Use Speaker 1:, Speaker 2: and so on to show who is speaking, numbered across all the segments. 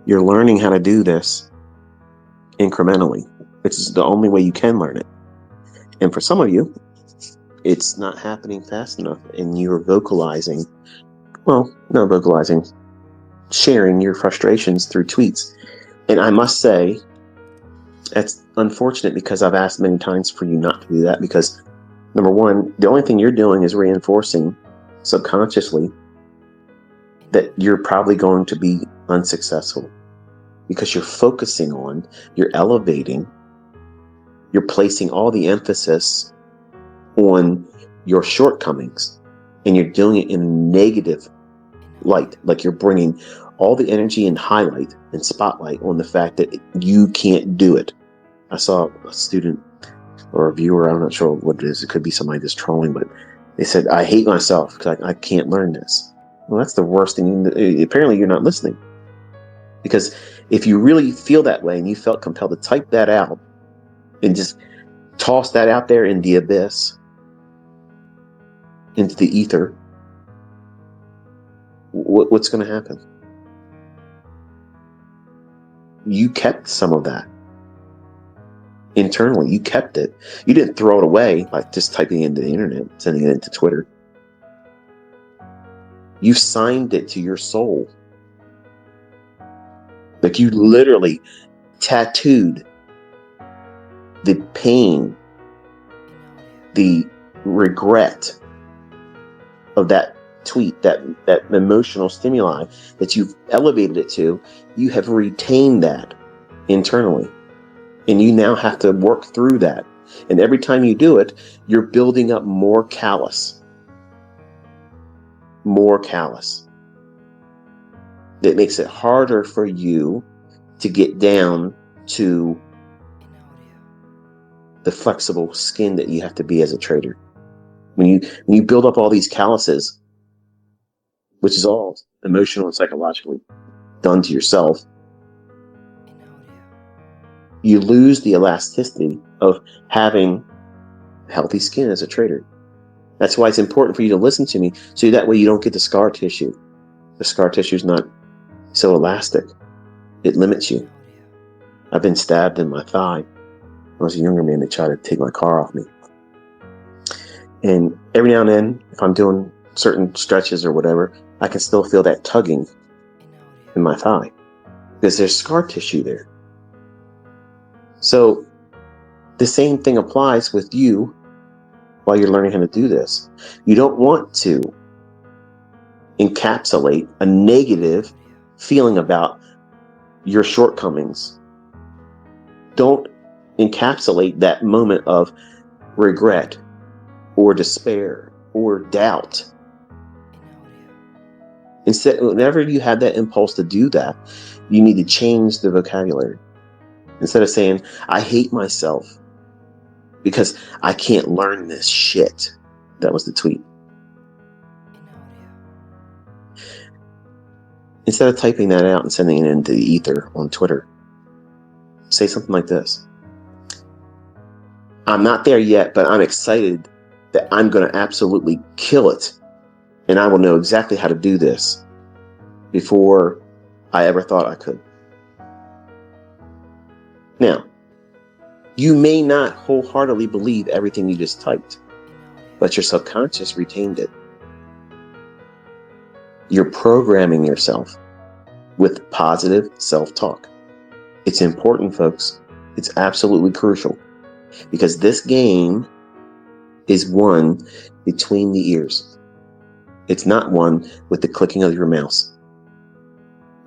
Speaker 1: You're learning how to do this incrementally, which is the only way you can learn it. And for some of you, it's not happening fast enough, and you're sharing your frustrations through tweets. And I must say, that's unfortunate, because I've asked many times for you not to do that, because number one, the only thing you're doing is reinforcing subconsciously that you're probably going to be unsuccessful, because you're focusing on, you're elevating, you're placing all the emphasis on your shortcomings, and you're doing it in a negative light. Like you're bringing all the energy and highlight and spotlight on the fact that you can't do it. I saw a student or a viewer, I'm not sure what it is, it could be somebody that's trolling, but they said, I hate myself because I can't learn this. Well, that's the worst thing. Apparently you're not listening, because if you really feel that way and you felt compelled to type that out and just toss that out there in the abyss, into the ether, what's going to happen? You kept some of that internally. You kept it. You didn't throw it away like just typing it into the internet, sending it into Twitter. You signed it to your soul. Like you literally tattooed the pain, the regret of that tweet, that emotional stimuli that you've elevated it to. You have retained that internally, and you now have to work through that. And every time you do it, you're building up more callus. That makes it harder for you to get down to the flexible skin that you have to be as a trader. When you build up all these calluses, which is all emotional and psychologically done to yourself, you lose the elasticity of having healthy skin as a trader. That's why it's important for you to listen to me, so that way you don't get the scar tissue. The scar tissue is not so elastic. It limits you. I've been stabbed in my thigh. When I was a younger man, they tried to take my car off me. And every now and then, if I'm doing certain stretches or whatever, I can still feel that tugging in my thigh, because there's scar tissue there. So the same thing applies with you while you're learning how to do this. You don't want to encapsulate a negative feeling about your shortcomings. Don't encapsulate that moment of regret or despair or doubt. Instead, whenever you have that impulse to do that, you need to change the vocabulary. Instead of saying, I hate myself because I can't learn this shit. That was the tweet. Instead of typing that out and sending it into the ether on Twitter, say something like this. I'm not there yet, but I'm excited that I'm going to absolutely kill it. And I will know exactly how to do this before I ever thought I could. Now, you may not wholeheartedly believe everything you just typed, but your subconscious retained it. You're programming yourself with positive self-talk. It's important, folks. It's absolutely crucial, because this game is won between the ears. It's not won with the clicking of your mouse.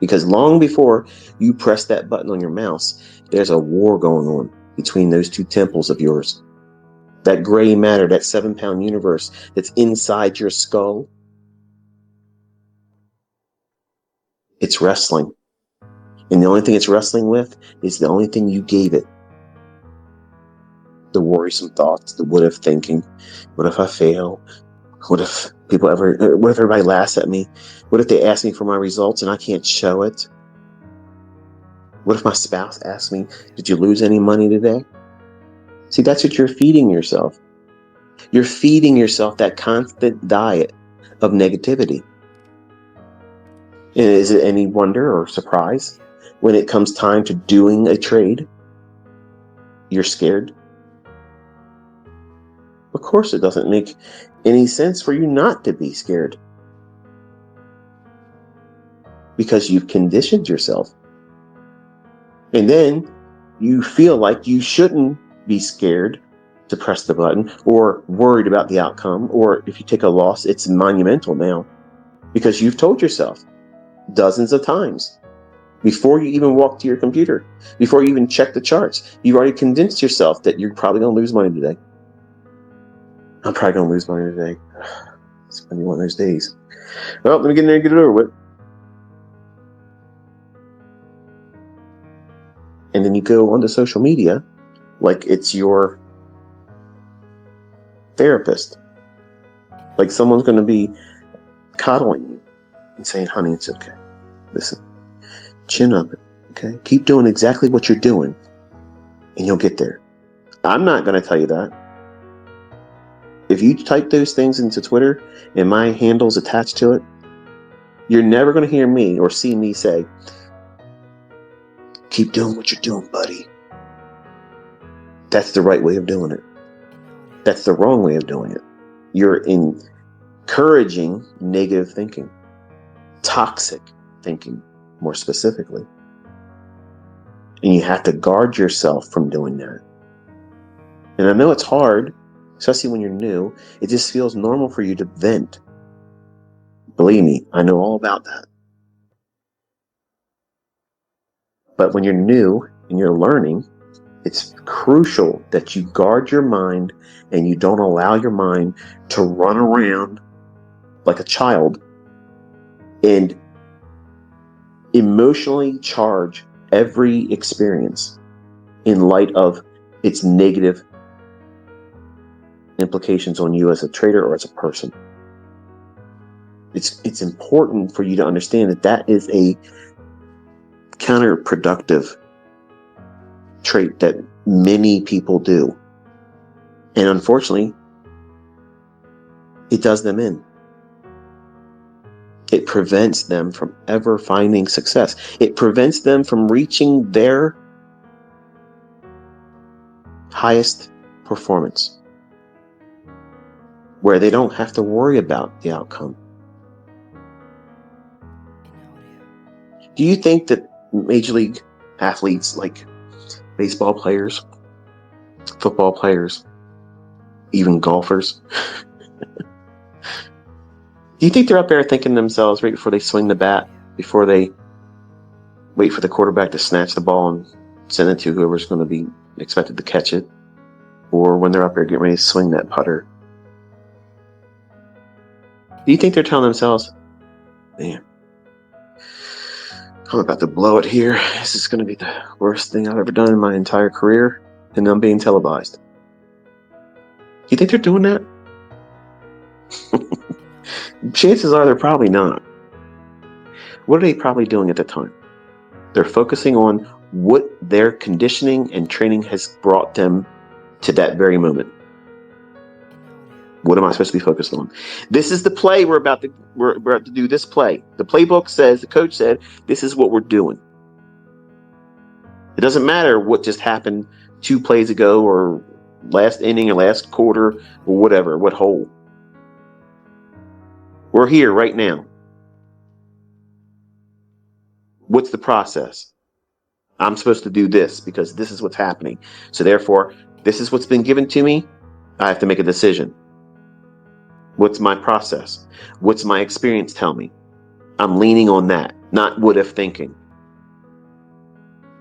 Speaker 1: Because long before you press that button on your mouse, there's a war going on between those two temples of yours. That gray matter, that 7-pound universe that's inside your skull, it's wrestling. And the only thing it's wrestling with is the only thing you gave it. The worrisome thoughts, the what if thinking. What if I fail? What if everybody laughs at me? What if they ask me for my results and I can't show it? What if my spouse asks me, did you lose any money today? See, that's what you're feeding yourself. You're feeding yourself that constant diet of negativity. And is it any wonder or surprise when it comes time to doing a trade, you're scared? Of course, it doesn't make any sense for you not to be scared, because you've conditioned yourself. And then you feel like you shouldn't be scared to press the button or worried about the outcome, or if you take a loss, it's monumental now, because you've told yourself dozens of times before you even walk to your computer, before you even check the charts, you've already convinced yourself that you're probably going to lose money today. I'm probably going to lose money today. It's going to be one of those days. Well, let me get in there and get it over with. And then you go onto social media like it's your therapist. Like someone's going to be coddling you and saying, honey, it's okay. Listen, chin up. Okay? Keep doing exactly what you're doing and you'll get there. I'm not going to tell you that. If you type those things into Twitter and my handle's attached to it, you're never going to hear me or see me say, keep doing what you're doing, buddy. That's the right way of doing it. That's the wrong way of doing it. You're encouraging negative thinking, toxic thinking, more specifically. And you have to guard yourself from doing that. And I know it's hard, especially when you're new. It just feels normal for you to vent. Believe me, I know all about that. But when you're new and you're learning, it's crucial that you guard your mind and you don't allow your mind to run around like a child and emotionally charge every experience in light of its negative implications on you as a trader or as a person. It's important for you to understand that that is a counterproductive trait that many people do. And unfortunately, it does them in. It prevents them from ever finding success. It prevents them from reaching their highest performance, where they don't have to worry about the outcome. Do you think that major league athletes like baseball players, football players, even golfers, do you think they're up there thinking to themselves right before they swing the bat, before they wait for the quarterback to snatch the ball and send it to whoever's going to be expected to catch it, or when they're up there getting ready to swing that putter? Do you think they're telling themselves, man, I'm about to blow it here. This is going to be the worst thing I've ever done in my entire career, and I'm being televised? Do you think they're doing that? Chances are they're probably not. What are they probably doing at the time? They're focusing on what their conditioning and training has brought them to that very moment. What am I supposed to be focused on? This is the play we're about to do. This play. The playbook says, the coach said, this is what we're doing. It doesn't matter what just happened 2 plays ago or last inning or last quarter or whatever, what hole. We're here right now. What's the process? I'm supposed to do this because this is what's happening. So therefore, this is what's been given to me. I have to make a decision. What's my process? What's my experience tell me? I'm leaning on that, not what if thinking.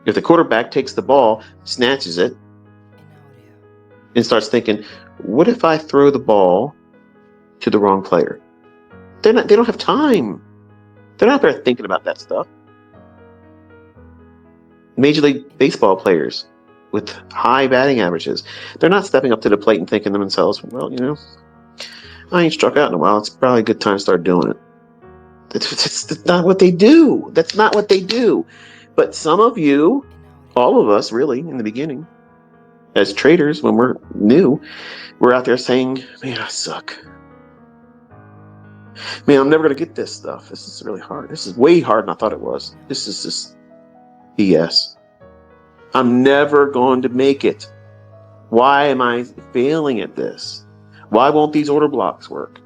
Speaker 1: If the quarterback takes the ball, snatches it, and starts thinking, what if I throw the ball to the wrong player? They don't have time. They're not there thinking about that stuff. Major League Baseball players with high batting averages, they're not stepping up to the plate and thinking to themselves, well, I ain't struck out in a while. It's probably a good time to start doing it. That's not what they do. That's not what they do. But some of you, all of us really, in the beginning, as traders, when we're new, we're out there saying, man, I suck. Man, I'm never going to get this stuff. This is really hard. This is way harder than I thought it was. This is just BS. I'm never going to make it. Why am I failing at this? Why won't these order blocks work?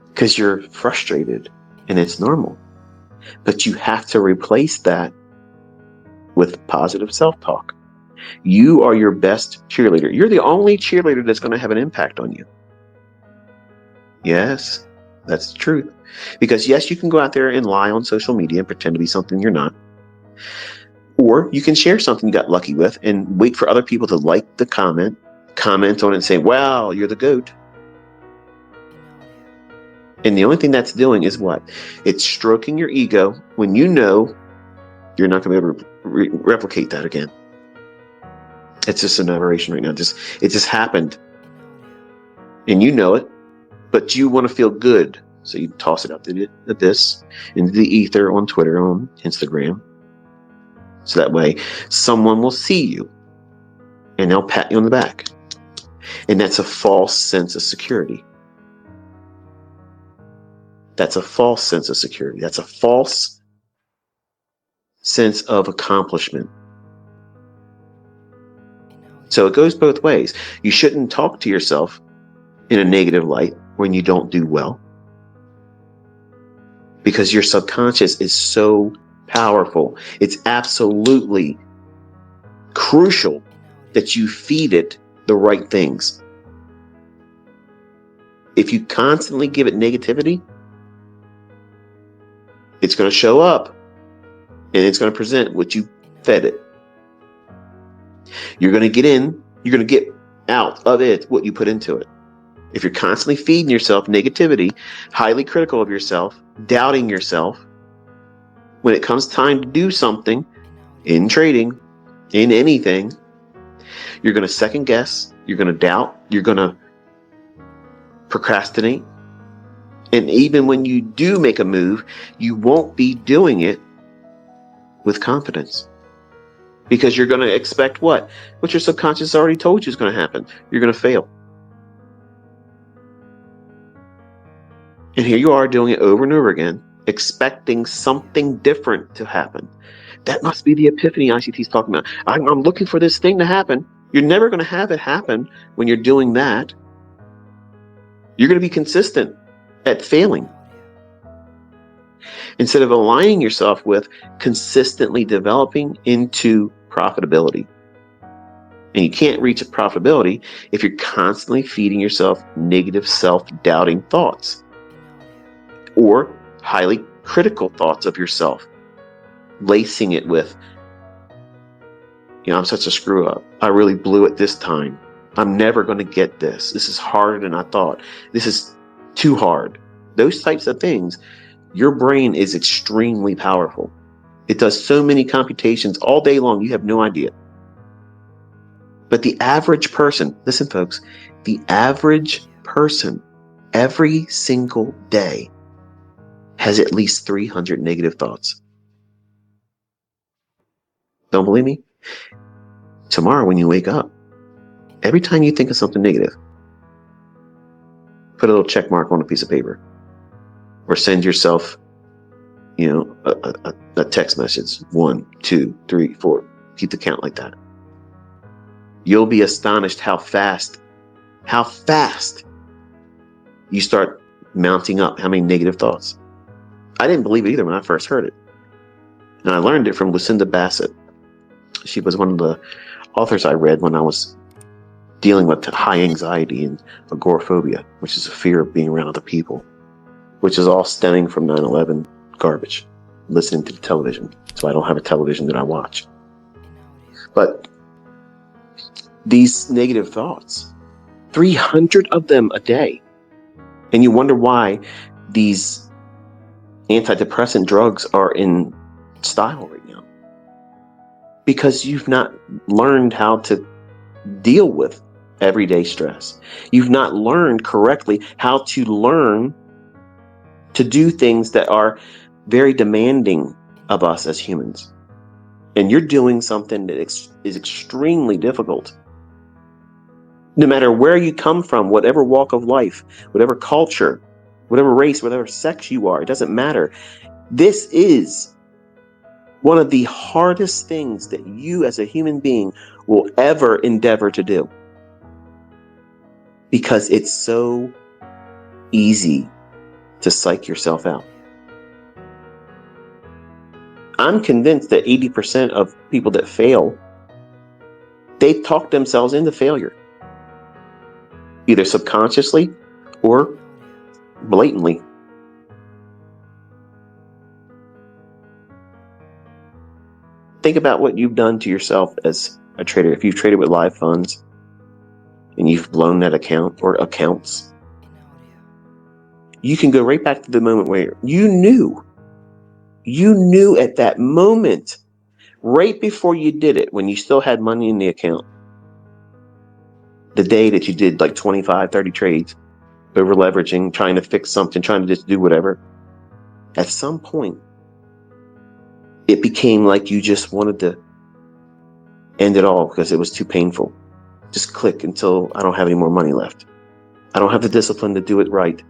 Speaker 1: Because you're frustrated, and it's normal. But you have to replace that with positive self-talk. You are your best cheerleader. You're the only cheerleader that's going to have an impact on you. Yes, that's the truth. Because yes, you can go out there and lie on social media and pretend to be something you're not. Or you can share something you got lucky with and wait for other people to like the comment on it and say, wow, you're the GOAT. And the only thing that's doing is what? It's stroking your ego when you know you're not going to be able to replicate that again. It's just an aberration right now. It just happened. And you know it, but you want to feel good. So you toss it up to this, into the ether on Twitter, on Instagram. So that way someone will see you and they'll pat you on the back. And that's a false sense of security. That's a false sense of security. That's a false sense of accomplishment. So it goes both ways. You shouldn't talk to yourself in a negative light when you don't do well, because your subconscious is so powerful. It's absolutely crucial that you feed it the right things. If you constantly give it negativity, it's going to show up and it's going to present what you fed it. You're going to get in, you're going to get out of it what you put into it. If you're constantly feeding yourself negativity, highly critical of yourself, doubting yourself, when it comes time to do something in trading, in anything, you're going to second guess, you're going to doubt, you're going to procrastinate. And even when you do make a move, you won't be doing it with confidence. Because you're going to expect what? What your subconscious already told you is going to happen. You're going to fail. And here you are doing it over and over again, expecting something different to happen. That must be the epiphany ICT is talking about. I'm looking for this thing to happen. You're never going to have it happen when you're doing that. You're going to be consistent at failing. Instead of aligning yourself with consistently developing into profitability. And you can't reach profitability if you're constantly feeding yourself negative self-doubting thoughts or highly critical thoughts of yourself, lacing it with, I'm such a screw up. I really blew it this time. I'm never going to get this. This is harder than I thought. This is too hard. Those types of things. Your brain is extremely powerful. It does so many computations all day long, you have no idea. But the average person, listen folks, the average person every single day has at least 300 negative thoughts. Don't believe me? Tomorrow when you wake up, every time you think of something negative, put a little check mark on a piece of paper. Or send yourself, a text message. 1, 2, 3, 4. Keep the count like that. You'll be astonished how fast you start mounting up how many negative thoughts. I didn't believe it either when I first heard it. And I learned it from Lucinda Bassett. She was one of the authors I read when I was dealing with high anxiety and agoraphobia, which is a fear of being around other people, which is all stemming from 9/11 garbage, listening to the television. So I don't have a television that I watch. But these negative thoughts, 300 of them a day. And you wonder why these antidepressant drugs are in style right now. Because you've not learned how to deal with everyday stress. You've not learned correctly how to learn to do things that are very demanding of us as humans. And you're doing something that is extremely difficult. No matter where you come from, whatever walk of life, whatever culture, whatever race, whatever sex you are, it doesn't matter. This is One of the hardest things that you as a human being will ever endeavor to do, because it's so easy to psych yourself out. I'm convinced that 80% of people that fail, they talk themselves into failure, either subconsciously or blatantly. Think about what you've done to yourself as a trader. If you've traded with live funds and you've blown that account or accounts, you can go right back to the moment where you knew at that moment, right before you did it, when you still had money in the account, the day that you did like 25, 30 trades, over leveraging, trying to fix something, trying to just do whatever. At some point, it became like you just wanted to end it all because it was too painful. Just click until I don't have any more money left. I don't have the discipline to do it right.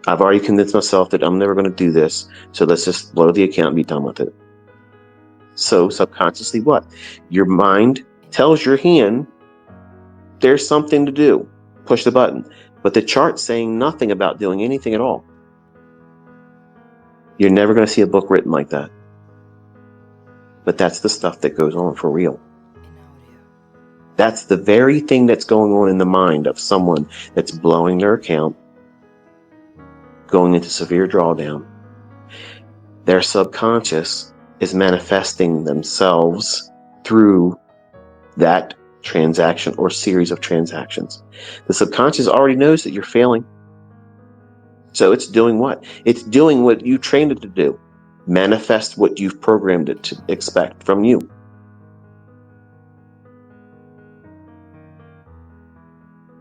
Speaker 1: I've already convinced myself that I'm never going to do this, so let's just blow the account and be done with it. So subconsciously what? Your mind tells your hand there's something to do. Push the button. But the chart's saying nothing about doing anything at all. You're never going to see a book written like that. But that's the stuff that goes on for real. That's the very thing that's going on in the mind of someone that's blowing their account, going into severe drawdown. Their subconscious is manifesting themselves through that transaction or series of transactions. The subconscious already knows that you're failing. So it's doing what? It's doing what you trained it to do. Manifest what you've programmed it to expect from you.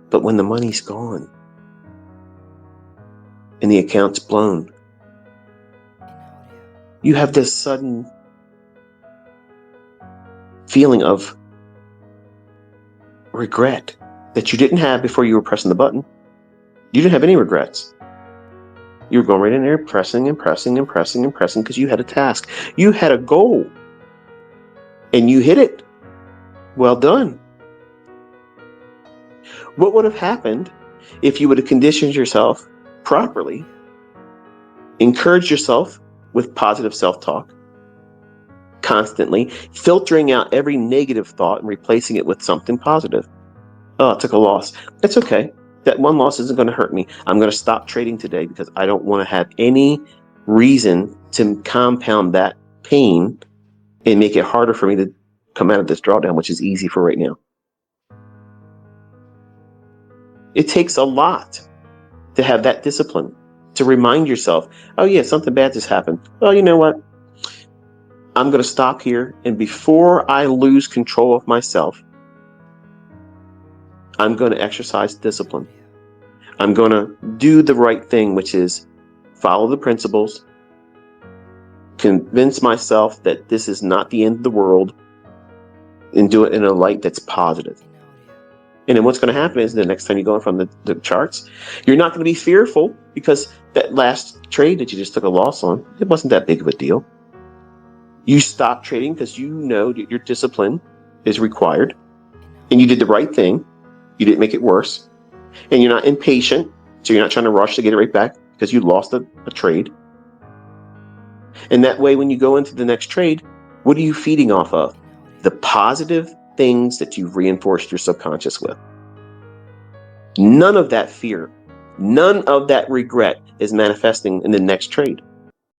Speaker 1: But when the money's gone and the account's blown, you have this sudden feeling of regret that you didn't have before you were pressing the button. You didn't have any regrets. You were going right in there, pressing and pressing and pressing and pressing because you had a task. You had a goal and you hit it. Well done. What would have happened if you would have conditioned yourself properly, encouraged yourself with positive self-talk, constantly filtering out every negative thought and replacing it with something positive? Oh, I took a loss. It's okay. That one loss isn't going to hurt me. I'm going to stop trading today because I don't want to have any reason to compound that pain and make it harder for me to come out of this drawdown, which is easy for right now. It takes a lot to have that discipline, to remind yourself, oh yeah, something bad just happened. Well, you know what? I'm going to stop here, and before I lose control of myself, I'm going to exercise discipline. I'm going to do the right thing, which is follow the principles, convince myself that this is not the end of the world, and do it in a light that's positive. And then what's going to happen is the next time you go in from the charts, you're not going to be fearful because that last trade that you just took a loss on, it wasn't that big of a deal. You stopped trading because you know that your discipline is required and you did the right thing. You didn't make it worse. And you're not impatient, so you're not trying to rush to get it right back because you lost a trade. And that way, when you go into the next trade, what are you feeding off of? The positive things that you've reinforced your subconscious with. None of that fear, none of that regret is manifesting in the next trade.